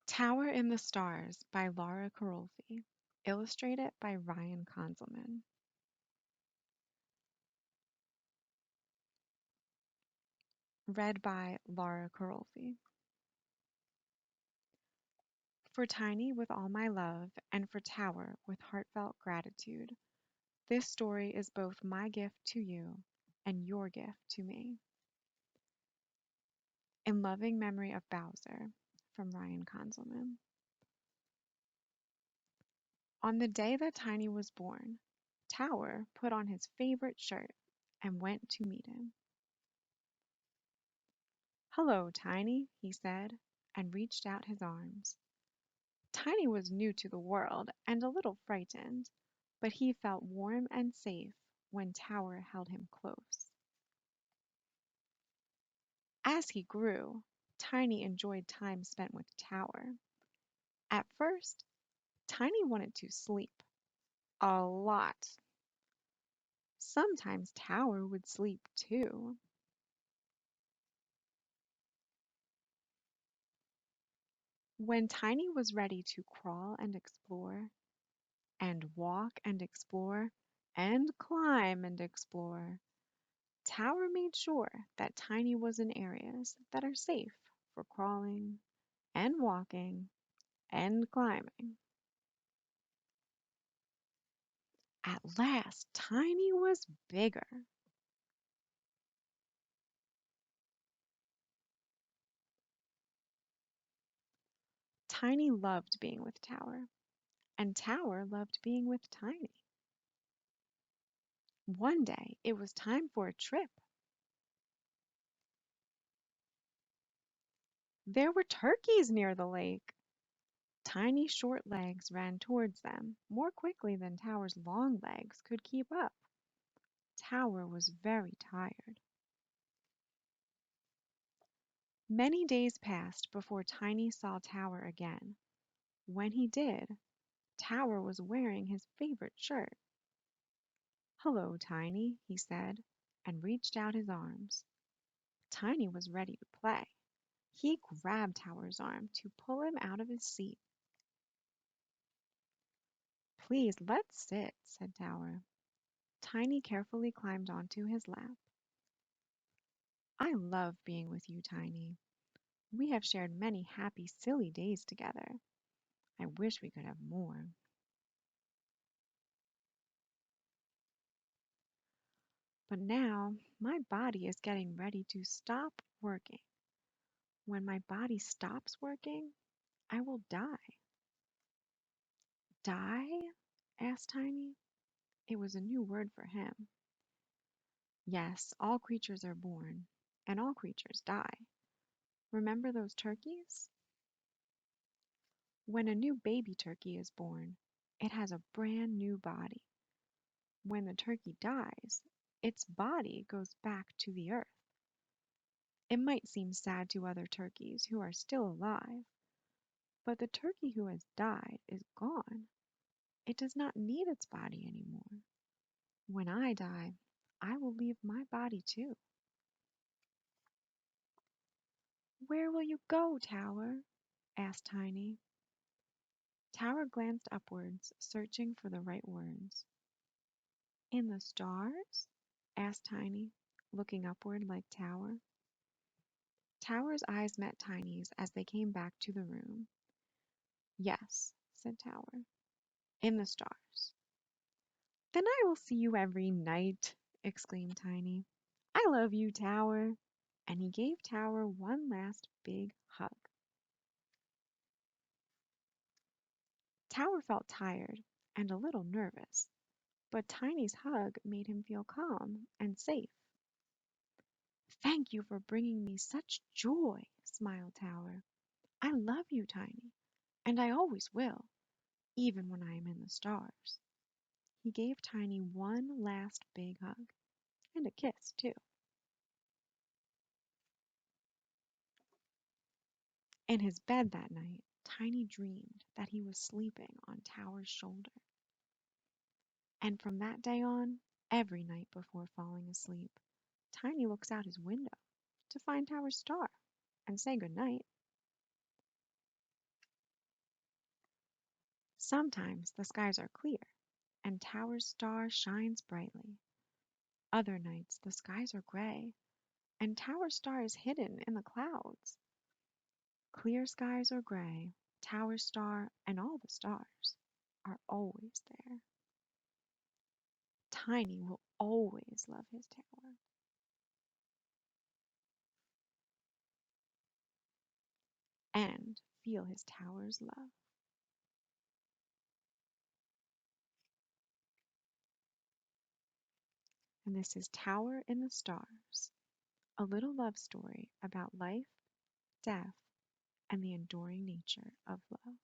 Tower in the Stars by Laura Carolfi. Illustrated by Ryan Konzelman. Read by Laura Carolfi. For Tiny with all my love, and for Tower with heartfelt gratitude, this story is both my gift to you and your gift to me. In loving memory of Bowser, from Ryan Konzelman. On the day that Tiny was born, Tower put on his favorite shirt and went to meet him. "Hello, Tiny," he said, and reached out his arms. Tiny was new to the world and a little frightened, but he felt warm and safe when Tower held him close. As he grew, Tiny enjoyed time spent with Tower. At first, Tiny wanted to sleep. A lot. Sometimes Tower would sleep too. When Tiny was ready to crawl and walk and explore, and climb and explore, Tower made sure that Tiny was in areas that are safe for crawling and walking and climbing. At last, Tiny was bigger. Tiny loved being with Tower, and Tower loved being with Tiny. One day, it was time for a trip. There were turkeys near the lake. Tiny short legs ran towards them more quickly than Tower's long legs could keep up. Tower was very tired. Many days passed before Tiny saw Tower again. When he did, Tower was wearing his favorite shirt. "Hello, Tiny," he said, and reached out his arms. Tiny was ready to play. He grabbed Tower's arm to pull him out of his seat. "Please, let's sit," said Tower. Tiny carefully climbed onto his lap. "I love being with you, Tiny. We have shared many happy, silly days together. I wish we could have more." But now my body is getting ready to stop working. When my body stops working, I will die. Die? Asked Tiny. It was a new word for him. Yes, all creatures are born, and all creatures die. Remember those turkeys? When a new baby turkey is born, it has a brand new body. When the turkey dies, its body goes back to the earth. It might seem sad to other turkeys who are still alive, but the turkey who has died is gone. It does not need its body anymore. When I die, I will leave my body too. "Where will you go, Tower?" asked Tiny. Tower glanced upwards, searching for the right words. "In the stars?" asked Tiny, looking upward like Tower. Tower's eyes met Tiny's as they came back to the room. "Yes," said Tower, "in the stars." "Then I will see you every night," exclaimed Tiny. "I love you, Tower." And he gave Tower one last big hug. Tower felt tired and a little nervous, but Tiny's hug made him feel calm and safe. "Thank you for bringing me such joy," smiled Tower. "I love you, Tiny, and I always will, even when I am in the stars." He gave Tiny one last big hug, and a kiss, too. In his bed that night, Tiny dreamed that he was sleeping on Tower's shoulder. And from that day on, every night before falling asleep, Tiny looks out his window to find Tower's star and say good night. Sometimes the skies are clear, and Tower's star shines brightly. Other nights the skies are gray, and Tower's star is hidden in the clouds. Clear skies or gray, Tower's star and all the stars are always there. Tiny will always love his tower and feel his tower's love. And this is Tower in the Stars, a little love story about life, death, and the enduring nature of love.